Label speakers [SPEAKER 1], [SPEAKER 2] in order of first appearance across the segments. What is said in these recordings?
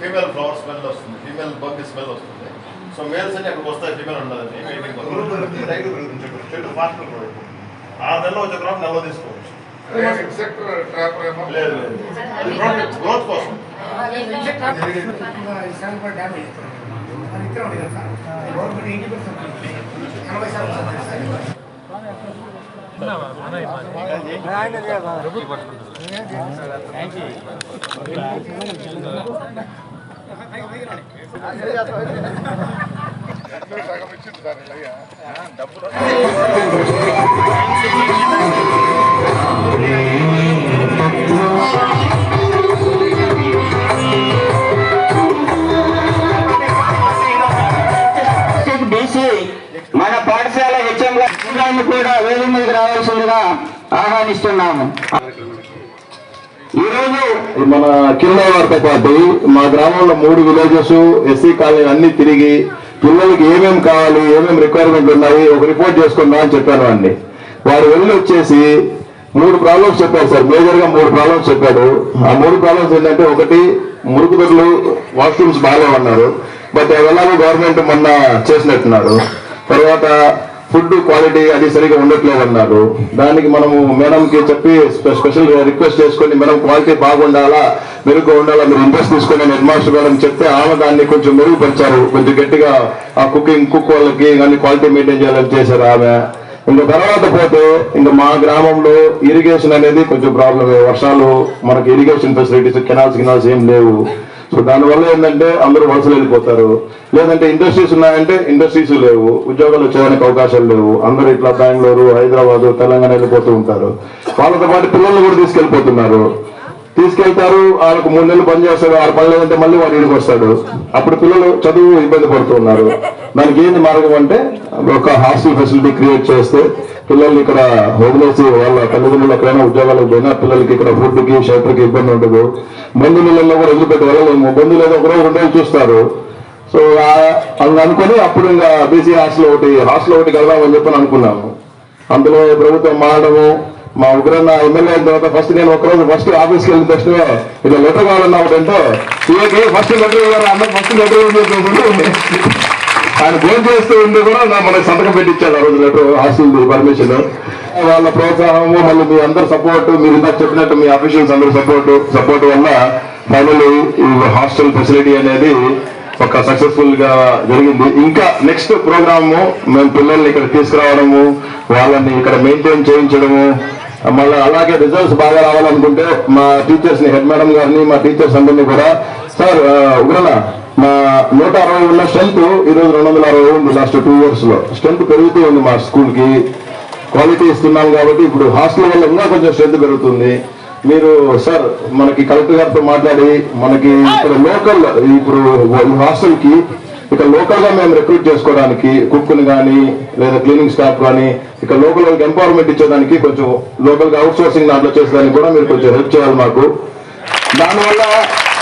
[SPEAKER 1] Female flower smell వస్తుంది, female bug smell వస్తుంది. So males అని అక్కడికి వస్తాయి, ఫీమేల్ ఉండదండి. చెట్టు ఫాస్ట్ గ్రోత్ 6 నెలలు వచ్చే క్రాప్ నెలలో తీసుకోవచ్చు. లేదు గ్రోత్ కోసం.
[SPEAKER 2] మన పాఠశాల హెచ్ఎంగా కూడా వేదిక మీదకి రావాల్సిందిగా ఆహ్వానిస్తున్నాము.
[SPEAKER 3] ఈరోజు మన కింద వారితో పాటు మా గ్రామంలో 3 విలేజెస్ ఎస్సీ కాలనీ అన్ని తిరిగి పిల్లలకి ఏమేమి కావాలి, ఏమేమి రిక్వైర్మెంట్ ఉన్నాయి ఒక రిపోర్ట్ చేసుకుందాం అని చెప్పాను అండి. వాడు వెళ్ళి వచ్చేసి 3 ప్రాబ్లమ్స్ చెప్పారు సార్. మేజర్ గా 3 ప్రాబ్లమ్స్ చెప్పాడు. ఆ 3 ప్రాబ్లమ్స్ ఏంటంటే, ఒకటి మురుగుదొడ్లు, వాష్రూమ్స్ బాగాలేమన్నారు, బట్ ఎలాగో గవర్నమెంట్ మొన్న చేసినట్టున్నారు. తర్వాత ఫుడ్ క్వాలిటీ అది సరిగా ఉండట్లేదు అన్నారు. దానికి మనము మేడంకి చెప్పి స్పెషల్ రిక్వెస్ట్ చేసుకొని, మేడం క్వాలిటీ బాగుండాలా, మెరుగ్గా ఉండాలా, మీరు ఇంట్రెస్ట్ తీసుకొని హెడ్ మాస్టర్ మేడం చెప్తే ఆమె దాన్ని కొంచెం మెరుగుపరిచారు. కొంచెం గట్టిగా ఆ కుక్ వాళ్ళకి కానీ క్వాలిటీ మెయింటైన్ చేయాలని చేశారు ఆమె. ఇంకా తర్వాత పోతే ఇంకా మా గ్రామంలో ఇరిగేషన్ అనేది కొంచెం ప్రాబ్లమే. వర్షాలు మనకి ఇరిగేషన్ ఫెసిలిటీస్ కెనాల్స్ ఏం లేవు. సో దానివల్ల ఏంటంటే అందరూ వలసలు వెళ్ళిపోతారు. లేదంటే ఇండస్ట్రీస్ ఉన్నాయంటే ఇండస్ట్రీస్ లేవు, ఉద్యోగాలు వచ్చేదానికి అవకాశాలు లేవు. అందరూ ఇట్లా బెంగళూరు, హైదరాబాదు, తెలంగాణ వెళ్ళిపోతూ ఉంటారు. వాళ్ళతో పాటు పిల్లల్ని కూడా తీసుకెళ్తారు. వాళ్ళకు 3 నెలలు పని చేస్తాడు, 6 పని లేదంటే మళ్ళీ వాడు ఇంటికి వస్తాడు. అప్పుడు పిల్లలు చదువు ఇబ్బంది పడుతున్నారు. దానికి ఏంది మార్గం అంటే, ఒక హాస్టల్ ఫెసిలిటీ క్రియేట్ చేస్తే పిల్లల్ని ఇక్కడ వదిలేసి వాళ్ళ తల్లిదండ్రులు ఎక్కడైనా ఉద్యోగాలకు పోయినా పిల్లలకి ఇక్కడ ఫుడ్ కి షెల్టర్ కి ఇబ్బంది ఉండదు. బంధువులలో కూడా వదిలిపెట్టి వెళ్ళలేము. బంధువులు ఏదో 1 రోజు 2 రోజులు చూస్తారు. సో అలా అనుకుని అప్పుడు ఇంకా బీసీ హాస్టల్ ఒకటి కలదామని చెప్పని అనుకున్నాము. అందులో ప్రభుత్వం మారడము, మా ఉగ్రన్న ఎమ్మెల్యే అయిన తర్వాత ఫస్ట్ నేను ఫస్ట్ ఆఫీస్కి వెళ్ళిన తక్షణమే ఇలా లెటర్ కావాలన్నా ఒకటంటే సీఏకి ఫస్ట్ లెటర్ ఇవ్వాలి, ఫస్ట్ లెటర్ ఆయన ఫోన్ చేస్తూ ఉండి కూడా మనకి సంతకం పెట్టించాడు ఆ రోజు లెటర్, హాస్టల్ పర్మిషన్. వాళ్ళ ప్రోత్సాహము, మళ్ళీ మీ అందరు సపోర్ట్, మీరు ఇందాక చెప్పినట్టు మీ అఫీషియల్స్ అందరూ సపోర్ట్ వల్ల ఫైనల్లీ ఈ హాస్టల్ ఫెసిలిటీ అనేది ఒక సక్సెస్ఫుల్ గా జరిగింది. ఇంకా నెక్స్ట్ ప్రోగ్రామ్ మేము పిల్లల్ని ఇక్కడ తీసుకురావడము, వాళ్ళని ఇక్కడ మెయింటైన్ చేయించడము, మళ్ళీ అలాగే రిజల్ట్స్ బాగా రావాలనుకుంటే మా టీచర్స్ ని, హెడ్ మేడం గారిని, మా టీచర్స్ అందరినీ కూడా, సార్ ఉగ్రన మా 160 ఉన్న స్ట్రెంత్ ఈరోజు 260 ఉంది. లాస్ట్ 2 years లో స్ట్రెంత్ పెరుగుతూ ఉంది. మా స్కూల్ కి క్వాలిటీ ఇస్తున్నాం కాబట్టి ఇప్పుడు హాస్టల్ వల్ల ఇంకా కొంచెం స్ట్రెంత్ పెరుగుతుంది. మీరు సార్ మనకి కలెక్టర్ గారితో మాట్లాడి మనకి ఇక్కడ లోకల్, ఇప్పుడు హాస్టల్ కి ఇక్కడ లోకల్ గా మేము రిక్రూట్ చేసుకోవడానికి కుక్ని కానీ లేదా క్లీనింగ్ స్టాఫ్ కానీ ఇక్కడ లోకల్ వాళ్ళకి ఎంపవర్మెంట్ ఇచ్చేదానికి కొంచెం లోకల్ గా అవుట్ సోర్సింగ్ దాంట్లో చేసేదానికి కూడా మీరు కొంచెం హెల్ప్ చేయాలి మాకు. దానివల్ల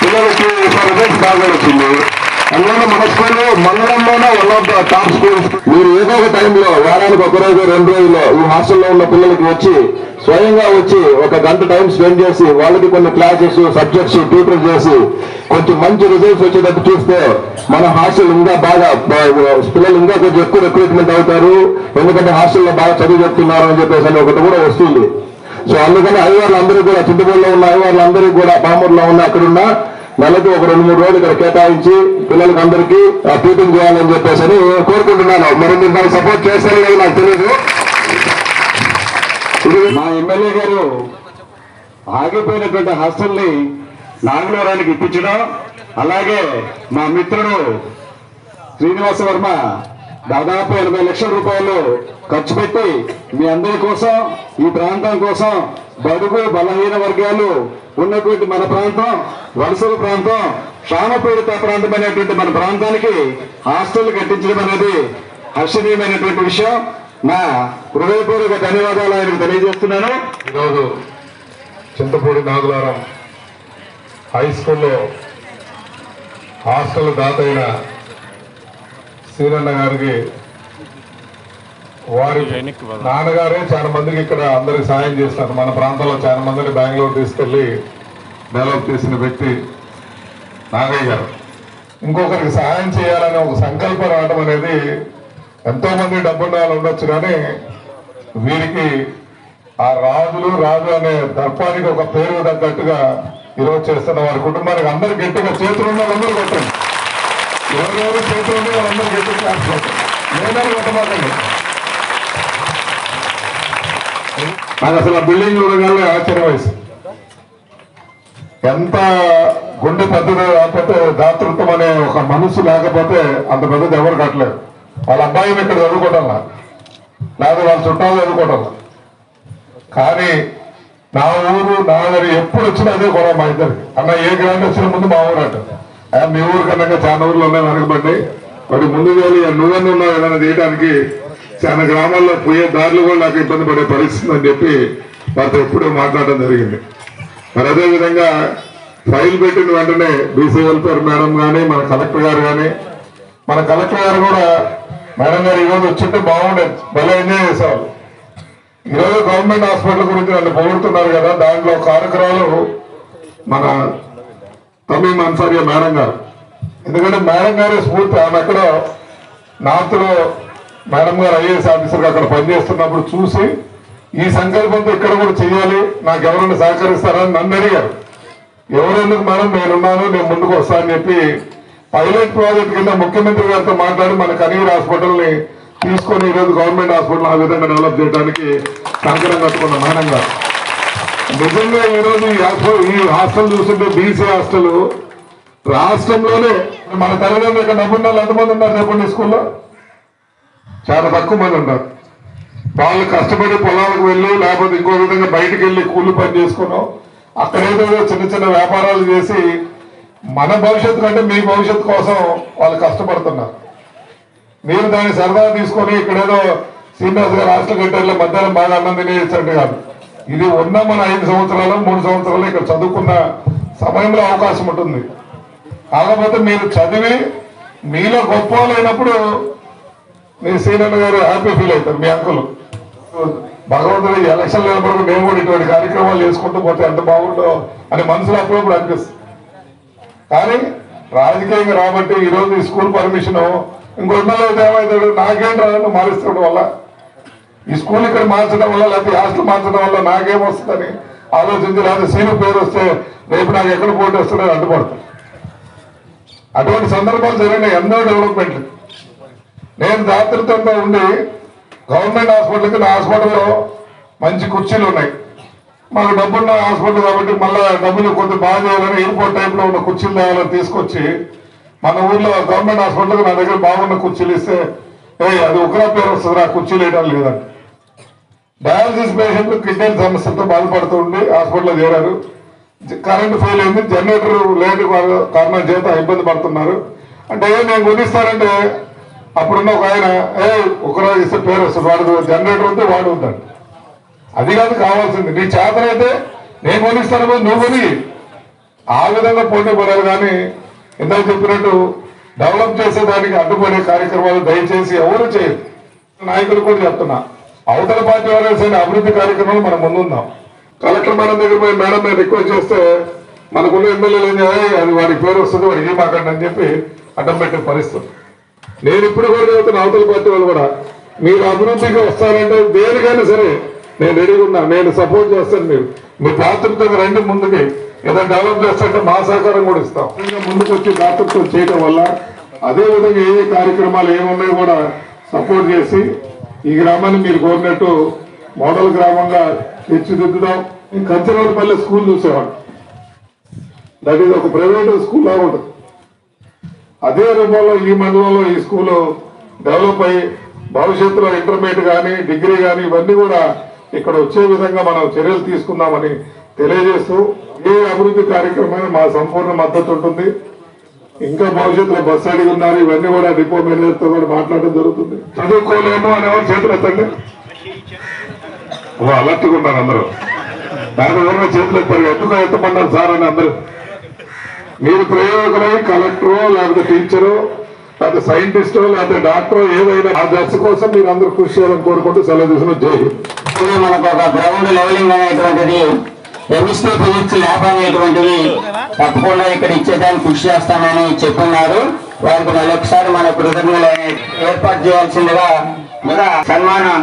[SPEAKER 3] పిల్లలకి రిజల్ట్స్ బాగా వచ్చింది. అందువల్ల మన స్కూల్ మండలంలోనే 1 of the టాప్ స్కూల్స్. మీరు ఏదో ఒక టైంలో వారానికి 1 రోజు 2 రోజుల్లో ఈ హాస్టల్లో ఉన్న పిల్లలకి వచ్చి స్వయంగా వచ్చి 1 గంట టైం స్పెండ్ చేసి వాళ్ళకి కొన్ని క్లాసెస్, సబ్జెక్ట్స్ ట్యూటర్ చేసి కొంచెం మంచి రిజల్ట్స్ వచ్చేటట్టు చూస్తే మన హాస్టల్ ఇంకా బాగా పిల్లలు ఇంకా కొంచెం ఎక్కువ రిక్రూట్మెంట్ అవుతారు. ఎందుకంటే హాస్టల్లో బాగా చదువు చెప్తున్నారు అని చెప్పేసి ఒకటి కూడా వస్తుంది. సో అందుకని అయ్యవాళ్ళందరూ కూడా, చింతపూడిలో ఉన్న అయ్యవాళ్ళందరూ కూడా, పామూరులో ఉన్న అక్కడున్న నెలకు 1-2-3 రోజులు ఇక్కడ కేటాయించి పిల్లలకి అందరికీ ట్యూటింగ్ చేయాలని చెప్పేసి కోరుకుంటున్నాను. మరి మీరు నాకు సపోర్ట్ చేస్తారో లేదో నాకు తెలియదు. మా ఎమ్మెల్యే గారు ఆగిపోయినటువంటి హాస్టల్ని నాగులవరానికి ఇప్పించడం, అలాగే మా మిత్రుడు శ్రీనివాస వర్మ దాదాపు 80 లక్షల రూపాయలు ఖర్చు పెట్టి మీ అందరి కోసం, ఈ ప్రాంతం కోసం, బడుగు బలహీన వర్గాలు ఉన్నటువంటి మన ప్రాంతం, వలసల ప్రాంతం, క్షామపీడిత ప్రాంతం అనేటువంటి మన ప్రాంతానికి హాస్టల్ కట్టించడం అనేది హర్షణీయమైనటువంటి విషయం. నా హృదయపూర్వక ధన్యవాదాలు ఆయనకు తెలియజేస్తున్నాను.
[SPEAKER 4] ఈరోజు చింతపూడి నాగులారం హై స్కూల్లో హాస్టల్ దాత అయిన శ్రీరన్న గారికి వారి నాన్నగారే చాలా మందికి ఇక్కడ అందరికి సాయం చేస్తారు. మన ప్రాంతంలో చాలా మందిని బెంగళూరు తీసుకెళ్లి డెవలప్ చేసిన వ్యక్తి నాగయ్య గారు. ఇంకొకరికి సహాయం చేయాలనే ఒక సంకల్పం రావడం అనేది, ఎంతో మంది డబ్బున్న వాళ్ళు ఉండొచ్చు కానీ వీరికి ఆ రాజు అనే దర్పానికి ఒక పేరు తగ్గట్టుగా ఈరోజు చేస్తున్న వారి కుటుంబానికి అందరు గట్టిగా చేతులు ఉన్న వాళ్ళందరూ కొట్టండి. ఎవరెవరు చేతులు ఉంటే వాళ్ళందరూ గట్టిగా క్లాస్ కొట్టండి. ఏదైనా కొట్టమాకండి. నాకు అసలు ఆ బిల్డింగ్ చూడగానే ఆశ్చర్యం వేసింది. ఎంత గుండె పెద్దదో లేకపోతే దాతృత్వం అనే ఒక మనసు లేకపోతే అంత పెద్దది ఎవరు కట్టలేదు. వాళ్ళ అబ్బాయిని ఇక్కడ చదువుకోవటంలా, లేదా వాళ్ళ చుట్టాలు చదువుకోవటంలా. కానీ నా ఊరు నాగరి ఎప్పుడు వచ్చినా అదే గొడవ మా ఇద్దరికి. అన్న ఏ గ్రాండ్ వచ్చిన ముందు మా ఊరు అంట. మీ ఊరు కన్నా చాలా ఊర్లు ఉన్నాయి వెనకబడ్డాయి, వాటి ముందు వేలు నువ్వన్నీ ఉన్నావు ఏదైనా చేయడానికి. చాలా గ్రామాల్లో పోయే దారులు కూడా నాకు ఇబ్బంది పడే పరిస్థితి అని చెప్పి వారితో ఎప్పుడూ మాట్లాడడం జరిగింది. మరి అదేవిధంగా ఫైల్ పెట్టిన వెంటనే బీసీ వెల్ఫేర్ మేడం కానీ, మన కలెక్టర్ గారు కానీ, మన కలెక్టర్ గారు కూడా మేడం గారు ఈరోజు వచ్చింటే బాగుండేది, భలే ఎంజాయ్ చేసేవాళ్ళు. ఈరోజు గవర్నమెంట్ హాస్పిటల్ గురించి నన్ను పొగుడుతున్నారు కదా, దాంట్లో కార్యక్రమాలు మన తమీం అన్సారియా మేడం గారు. ఎందుకంటే మేడం గారి స్ఫూర్తి. ఆమె ఎక్కడో నార్త్ లో మేడం గారు ఐఏఎస్ ఆఫీసర్గా అక్కడ పనిచేస్తున్నప్పుడు చూసి ఈ సంకల్పంతో ఇక్కడ కూడా చేయాలి, నాకు ఎవరైనా సహకరిస్తారని నన్ను అడిగారు. ఎవరెందుకు మేడం, నేనున్నాను, నేను ముందుకు వస్తానని చెప్పి పైలట్ ప్రాజెక్ట్ కింద ముఖ్యమంత్రి గారితో మాట్లాడి మన కనీర్ హాస్పిటల్ని తీసుకొని ఈరోజు గవర్నమెంట్ హాస్పిటల్ ఆ విధంగా డెవలప్ చేయడానికి కంకణం కట్టుకున్న మేడం గారు. నిజంగా ఈరోజు ఈ హాస్టల్ చూస్తుంటే బీసీ హాస్టల్ రాష్ట్రంలోనే మన తల్లిదండ్రులు ఇక్కడ డబ్బున్న వాళ్ళు ఎంతమంది ఉన్నారు చెప్పండి? స్కూల్లో చాలా తక్కువ మంది ఉన్నారు. వాళ్ళు కష్టపడి పొలాలకు వెళ్ళి లేకపోతే ఇంకో విధంగా బయటకు వెళ్ళి కూలి పని చేసుకున్నాం, అక్కడేదో చిన్న చిన్న వ్యాపారాలు చేసి మన భవిష్యత్తు కంటే మీ భవిష్యత్తు కోసం వాళ్ళు కష్టపడుతున్నారు. మీరు దాన్ని సరదా తీసుకొని ఇక్కడేదో శ్రీనివాస్ గారు హాస్టల్ కట్టేళ్ళ మధ్యాహ్నం బాగా అన్నం తినేసండి కాదు. ఇది ఉన్న మన 5 సంవత్సరాలు 3 సంవత్సరాలు ఇక్కడ చదువుకున్న సమయంలో అవకాశం ఉంటుంది. కాకపోతే మీరు చదివి మీలో గొప్ప అయినప్పుడు మీ సీనియర్ గారు హ్యాపీ ఫీల్ అవుతారు. మీ అంకులు భగవంతుడు ఎలక్షన్ లేనప్పుడు మేము కూడా ఇటువంటి కార్యక్రమాలు చేసుకుంటూ పోతే ఎంత బాగుండో అని మనసులో అప్పుడప్పుడు అనిపిస్తుంది. కానీ రాజకీయంగా రాబట్టి ఈరోజు ఈ స్కూల్ పర్మిషన్ ఇంకో అయితే ఏమవుతాడు, నాకేం రాదు మారుస్తాడు వల్ల, ఈ స్కూల్ ఇక్కడ మార్చడం వల్ల లేకపోతే హాస్టల్ మార్చడం వల్ల నాకేం వస్తుందని ఆలోచించి, లేకపోతే సీను పేరు వస్తే రేపు నాకు ఎక్కడ పోటీ వస్తుందని అడ్డుపడతాను. అటువంటి సందర్భాలు జరిగిన ఎన్నో డెవలప్మెంట్లు. నేను దాతృత్వంతో ఉండి గవర్నమెంట్ హాస్పిటల్కి నా హాస్పిటల్లో మంచి కుర్చీలు ఉన్నాయి. మాకు డబ్బున్న హాస్పిటల్ కాబట్టి మళ్ళీ డబ్బులు కొంత బాగా చేయాలని ఎయిర్పోర్ట్ టైప్లో ఉన్న కుర్చీలు తేవాలని తీసుకొచ్చి మన ఊర్లో గవర్నమెంట్ హాస్పిటల్కి నా దగ్గర బాగున్న కుర్చీలు ఇస్తే అది ఒకరా పేరు వస్తుంది, ఆ కుర్చీలు వేయడం లేదండి. డయాలసిస్ పేషెంట్లు కిడ్నీ సమస్యలతో బాధపడుతూ ఉండి హాస్పిటల్లో చేరారు. కరెంట్ ఫెయిల్ అయింది, జనరేటర్ లేని కారణం చేత ఇబ్బంది పడుతున్నారు. అంటే నేను కొనిస్తానంటే అప్పుడున్న ఒక ఆయన ఒకరోజు ఇస్తే పేరు వస్తుంది, వాడు జనరేటర్ ఉంటే వాడు ఉందండి. అది కాదు కావాల్సింది, నీ చేతనైతే నేను కొనిస్తాను నువ్వు కొని, ఆ విధంగా పోటీ పడాలి. కానీ ఇందాక చెప్పినట్టు డెవలప్ చేసేదానికి అడ్డుపడే కార్యక్రమాలు దయచేసి ఎవరు చేయరు. నాయకులు కూడా చెప్తున్నా, అవతల పార్టీ వాళ్ళ అభివృద్ధి కార్యక్రమాలు మనం ముందుందాం. కలెక్టర్ మేడం దగ్గర పోయి మేడం మేము రిక్వెస్ట్ చేస్తే మనకున్న ఎమ్మెల్యేలు ఏం చేయాలి, అది వాడికి పేరు వస్తుంది, వాడికి ఏమాకండి అని చెప్పి అడ్డం పెట్టే పరిస్థితి. నేను ఇప్పుడు కూడా చెబుతున్నా, అవతల పార్టీ వాళ్ళు కూడా మీరు అభివృద్ధికి వస్తారంటే దేనికైనా సరే నేను రెడీగా ఉన్నా, నేను సపోర్ట్ చేస్తాను. మీరు దాతృత్వంగా రండి ముందుకి, ఏదైనా డెవలప్ చేస్తుంటే మా సహకారం కూడా ఇస్తాం. ముందుకు వచ్చి దాతృత్వం చేయడం వల్ల అదేవిధంగా ఏ కార్యక్రమాలు ఏమున్నాయో కూడా సపోర్ట్ చేసి ఈ గ్రామాన్ని మీరు కోరినట్టు మోడల్ గ్రామంగా తీర్చిదిద్దుదాం. కంచరవరపల్లి స్కూల్ చూసేవాడు, దట్ ఈజ్ ఒక ప్రైవేట్ స్కూల్ లాగా ఉంటుంది. అదే రూపంలో ఈ మండలంలో ఈ స్కూలు డెవలప్ అయ్యి భవిష్యత్తులో ఇంటర్మీడియట్ కానీ డిగ్రీ కానీ ఇవన్నీ కూడా ఇక్కడ వచ్చే విధంగా మనం చర్యలు తీసుకుందామని తెలియజేస్తూ, ఏ అభివృద్ధి కార్యక్రమాన్ని మా సంపూర్ణ మద్దతు ఉంటుంది. ఇంకా భవిష్యత్తులో బస్ అడిగి ఉన్నారు, ఇవన్నీ కూడా డిపో మేనేజర్తో కూడా మాట్లాడడం జరుగుతుంది. చదువుకోలేము అనేవారు చేతులు ఎత్తండి. అలర్ట్గా ఉన్నారు అందరూ, దాని ఎవరైనా చేతులు ఎత్తారు, ఎందుకు ఎత్తమన్నారు సార్ అని అందరూ. మీరు ప్రయోజకులై కలెక్టరో లేకపోతే టీచరో లేకపోతే సైంటిస్టో లేకపోతే డాక్టరో ఏదైనా ఆ దశ కోసం మీరు అందరూ కృషి చేయాలని కోరుకుంటూ సెలవు తీసుకుని జై హింద్.
[SPEAKER 2] మనకు ఒక గ్రౌండ్ లెవెలింగ్ అనేటువంటిది కెమిస్ట్రీ ఫిజిక్స్ ల్యాబ్ అనేటువంటివి తప్పకుండా ఇక్కడ ఇచ్చేదానికి కృషి చేస్తామని చెప్పున్నారు. వారికి మరొకసారి మన కృతజ్ఞతలు ఏర్పాటు చేయాల్సిందిగా మన సన్మానం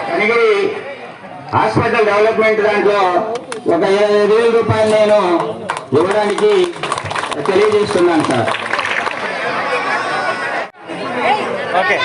[SPEAKER 2] కనిగిరి హాస్పిటల్ డెవలప్మెంట్ దాంట్లో ఒక 25,000 రూపాయలు నేను ఇవ్వడానికి తెలియజేస్తున్నాను సార్.
[SPEAKER 5] ఓకే